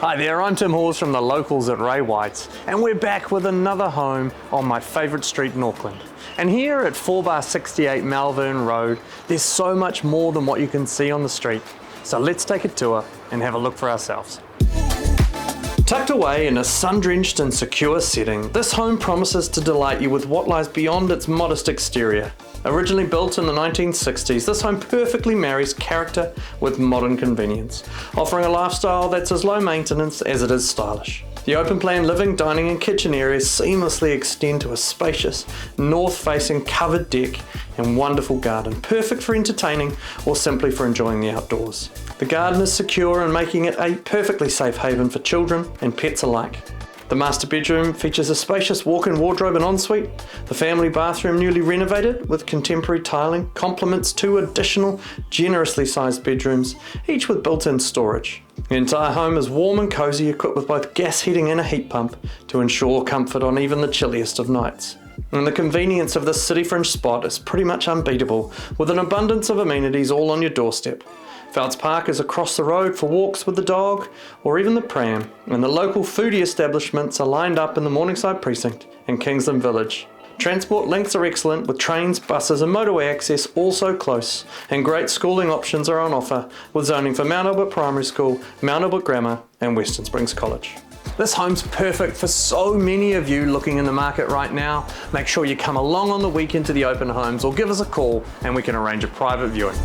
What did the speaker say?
Hi there, I'm Tim Hawes from the locals at Ray White's, and we're back with another home on my favourite street in Auckland. And here at 4/68 Malvern Road, there's so much more than what you can see on the street. So let's take a tour and have a look for ourselves. Tucked away in a sun-drenched and secure setting, this home promises to delight you with what lies beyond its modest exterior. Originally built in the 1960s, this home perfectly marries character with modern convenience, offering a lifestyle that's as low maintenance as it is stylish. The open-plan living, dining and kitchen areas seamlessly extend to a spacious, north-facing covered deck and wonderful garden, perfect for entertaining or simply for enjoying the outdoors. The garden is secure and making it a perfectly safe haven for children and pets alike. The master bedroom features a spacious walk-in wardrobe and ensuite. The family bathroom, newly renovated with contemporary tiling, complements two additional generously sized bedrooms, each with built-in storage. The entire home is warm and cozy, equipped with both gas heating and a heat pump to ensure comfort on even the chilliest of nights. And the convenience of this city fringe spot is pretty much unbeatable, with an abundance of amenities all on your doorstep. Fouts Park is across the road for walks with the dog or even the pram, and the local foodie establishments are lined up in the Morningside Precinct and Kingsland Village. Transport links are excellent, with trains, buses and motorway access also close, and great schooling options are on offer with zoning for Mount Albert Primary School, Mount Albert Grammar and Western Springs College. This home's perfect for so many of you looking in the market right now. Make sure you come along on the weekend to the open homes or give us a call and we can arrange a private viewing.